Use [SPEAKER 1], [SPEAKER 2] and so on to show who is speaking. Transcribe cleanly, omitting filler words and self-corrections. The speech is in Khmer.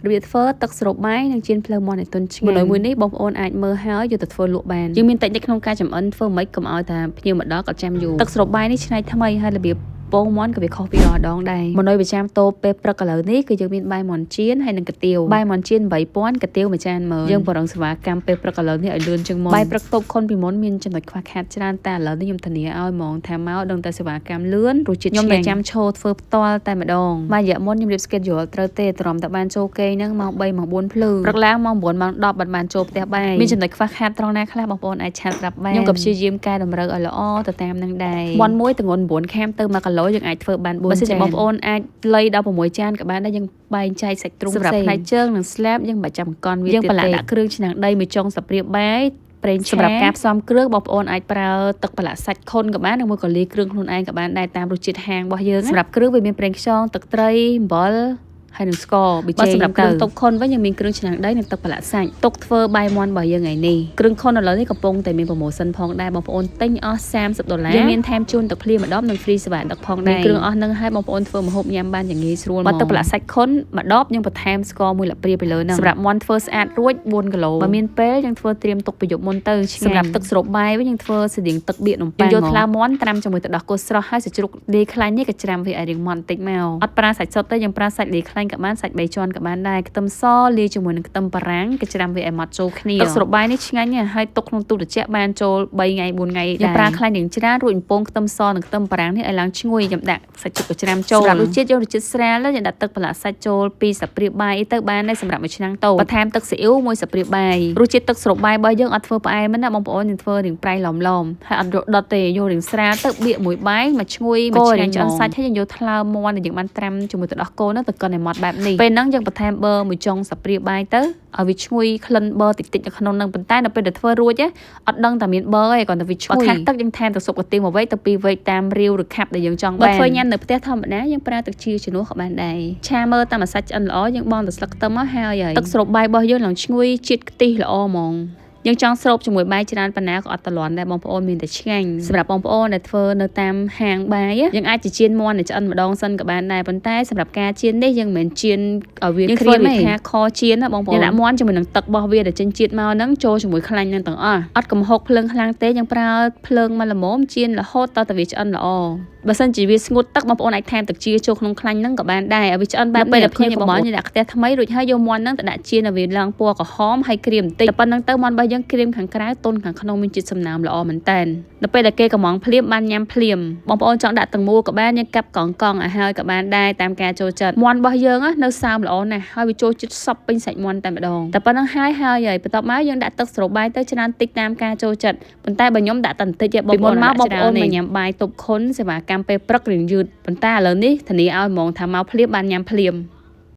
[SPEAKER 1] របៀបធ្វើទឹកស្រូបបាយនិងជៀនភ្លើងមាន់ឲ្យទន់ឆ្ងាញ់មួយនេះបងប្អូនអាចមើលហើយយកទៅធ្វើលក់បានយើងមានតិចក្នុងការចម្អិនធ្វើមិនខ្មិចកុំឲ្យថាភ្ញៀវមកដល់ក៏ចាំយូរទឹកស្រូបបាយនេះឆ្នៃថ្មីហើយរបៀបពងមាន់ក៏វាខុសពីរាល់ដងដែរមនុយប្រចាំតូបពេលព្រឹកឥឡូវនេះគឺយើងមានបាយមាន់ជៀនហើយនិងកាទៀវបាយមាន់ជៀន8000កាទៀវមួយចាន10000យើងបរងសេវាកម្មពេលព្រឹកឥឡូវនេះឲ្យលឿនជាងមុនបាយព្រឹកតូបខុនពីមុនមានចំណុចខ្វះខាតច្រើនតែឥឡូវនេះខ្ញុំធានាឲ្យហ្មងថាមកដឹងតែសេវាកម្មលឿនរសជាតិឆ្ងាញ់ខ្ញុំតែចាំឈរធ្វើផ្ទាល់តែម្ដងបាយរយៈមុនខ្ញុំរៀប schedule ត្រូវទេទ្រាំតែបានចូលគេហ្នឹងម៉ោង3ម៉ោង4ភ្លឺព្រឹកឡើងម៉ោង9ម៉ោង10បានចូលផ្ទះបាយមានចំណុចខ្វះខាតត្រង់ណាខ្លះបងប្អូនអាចឆាតប្រាប់បានខ្ញុំក៏ព្យាយាមកែតម្រូវឲ្យល្អទៅតាមនឹងដែរមាន់មួយទម្ងន់9ខាមទៅ1គីឡូយើងអាចធ្វើបាន4ចានបងប្អូនអាចលៃដល់6ចានក៏បានដែរយើងបែងចែកសាច់ទ្រូងសម្រាប់ផ្នែកជើងនិងស្លាបយើងមិនចាំកន់វាយើងប្រឡាក់ដាក់គ្រឿងឆ្នាំងដីមួយចុងសាព្រាបាយប្រេងសម្រាប់ការផ្សំគ្រឿងបងប្អូនអាចប្រើទឹកប្រឡាក់សាច់ខុនក៏បាននិងមួយក៏លាយគ្រឿងខ្លួនឯងក៏បានដែរតាមរសជាតិហាងរបស់យើងសម្រាប់គ្រឿងវាមានប្រេងខ្យងទឹកត្រីអំបិលហើយនឹងស្ករប៊ីចេងសម្រាប់គ្រឿងតុបខុនវិញយើងមានគ្រឿងឆ្នាំងដីនិងទឹកប្រឡាក់សាច់ទុកធ្វើបាយមាន់របស់យើងថ្ងៃនេះគ្រឿងខុនឥឡូវនេះកំពុងតែមានប្រូម៉ូសិនផងដែរបងប្អូនទិញអស់$30យើងមានថែមជូនទឹកភ្លាមម្ដងនិងហ្វ្រីសេវាដឹកផងដែរគ្រឿងអស់នឹងឲ្យបងប្អូនធ្វើម្ហូបញ៉ាំបានយ៉ាងងាយស្រួលមកទឹកប្រឡាក់សាច់ខុនម្ដបយើងបន្ថែមស្ករមួយលាបព្រាទៅលើហ្នឹងសម្រាប់មាន់ធ្វើស្អាតរួច4គីឡូបើមានពេលយើងធ្វើត្រៀមទុកប្រយុទ្ធមុនទៅសម្រាប់ទឹកស្រូបបាយវិញយើងធ្វើស្តៀងទឹកបៀកនំប៉័ងយកថ្លាមាន់ត្រាំជាមួយទឹកដោះគោស្រស់ហើយសាច់ជ្រូកលាយខ្លាញ់នេះក៏ច្រាំវាឲ្យរាងមាន់បន្តិចមកអត់ប្រើសាច់សុទ្ធទេយើងប្រើសាច់លាយខ្លាញ់ក៏បានសាច់3ជាន់ក៏បានដែរខ្ទឹមសលាយជាមួយនឹងខ្ទឹមបារាំងក៏ច្រាំវាឲ្យម៉ត់ចូលគ្នាទឹកស្រូបបាយនេះឆ្ងាញ់ណាស់ហើយទុកក្នុងទូត្រជាក់បានចូល3ថ្ងៃ4ថ្ងៃយើងប្រើខ្លាញ់យ៉ាងច្រើនរួចបំពងខ្ទឹមសនិងខ្ទឹមបារាំងនេះឲ្យឡើងឈ្ងុយខ្ញុំដាក់សាច់ជ្រូកក៏ច្រាំចូលសម្រាប់រសជាតិយើងរសជាតិស្រាលយើងដាក់ទឹកប្រឡាក់សាច់ចូល2សាព្រាបាយទៅបានដែរសម្រាប់មួយឆ្នាំងតូចបន្ថែមទឹកស៊ីអ៊ីវ1សាព្រាបាយរសជាតិទឹកស្រូបបាយរបស់យើងអត់ធ្វើផ្អែមណាបងប្អូនយើងធ្វើរៀងប្រៃឡំហើយអត់យកដុតទេយករៀងស្រាលទៅបៀកមួយបាយមកឈ្ងុយមកឆ្ងាញ់ឆ្អិនសាច់ហើយយើងយកថ្លើមមាន់ដែលយើងបានត្រាំជាមួយទឹកដោះគោនោះទៅកិនឲ្យម៉ត់បែបនេះពេលហ្នឹងយើងបន្ថែមប៊ឺមួយចុងសាព្រាបាយទៅឲ្យវាឈ្ងុយក្លិនប៊ឺតិចៗនៅក្នុងហ្នឹងប៉ុន្តែដល់ពេលដែលធ្វើរួចអត់ដឹងតែមានប៊ឺទេគ្រាន់តែវាឈ្ងុយទឹកយើងថែមទឹកស៊ុបកាទៀង1វែកទៅ2វែកតាមរាវឬខាប់ដែលយើងចង់បានបើធ្វើញ៉ាំនៅផ្ទះធម្មតាយើងប្រើទឹកជាជំនួសក៏បានដែរឆាមើលតាមអាសាច់ឆ្អិនល្អយើងបង់ទៅស្លឹកខ្ទឹមមកហើយទឹកស្រូបបាយរបស់យើងឡើងឈ្ងុយជាតិខ្ទិះល្អហ្មងយើងចង់ស្រូបជាមួយបាយច្រើនប៉ុណ្ណាក៏អត់តលន់ដែរបងប្អូនមានតែឆ្ងាញ់សម្រាប់បងប្អូនដែលធ្វើនៅតាមហាងបាយយើងអាចជៀនមាន់ឆ្អិនម្ដងសិនក៏បានដែរប៉ុន្តែសម្រាប់ការជៀននេះយើងមិនមែនជៀនឲ្យវាក្រៀមថាខជៀនណាបងប្អូនយើងដាក់មាន់ជាមួយនឹងទឹករបស់វាដែលចិញ្ចៀតមកហ្នឹងចូលជាមួយខ្លាញ់ហ្នឹងទាំងអស់អត់កំហុកភ្លើងខ្លាំងទេយើងប្រើភ្លើងមកល្មមជៀនរហូតតតែវាឆ្អិនល្អបើសិនជាវាស្ងួតទឹកបងប្អូនអាចថែមទឹកជាចូលក្នុងខ្លាញ់ហ្នឹងក៏បានដែរឲ្យវាឆ្អិនបែបពេលដែលភ្ញៀវបងប្អូនដាក់ខ្ទះថ្មីរួចហើយយកមាន់ហ្នឹងទៅដាក់ជៀនឲ្យវាឡើងពណ៌ក្រហមហើយក្រៀមបន្តិចតែប៉ុណ្្នឹងទៅមាន់របស់យើងក្រៀមខាងក្រៅទន់ខាងក្នុងមានជាតិសំណើមល្អមែនតើដល់ពេលដែលគេកំងភ្លាមបានញ៉ាំភ្លាមបងប្អូនចង់ដាក់ទាំងមូលក៏បានយើងកាប់កង់ឲ្យហើយក៏បានដែរតាមការចូលចិត្តមាន់របស់យើងនៅសើមល្អណាស់ហើយវាចូលចិត្តសពពេញសាច់មាន់តែម្ដងតែប៉ុណ្្នឹងហើយបន្ទាប់មកយើងដាក់ទឹកស្រូបបាយទៅច្រើនតិចតាមការចូលចិត្តប៉ុន្តែបើខ្ញុំដាក់តែបន្តិចទេបងប្អូនមកបងប្អូនមកញ៉ាំបាយតុបខុនសេវាកម្មពេលព្រឹករៀងយឺតប៉ុន្តែឥឡូវនេះធានាឲ្យហ្មងថាមកភ្លាមបានញ៉ាំភ្លាម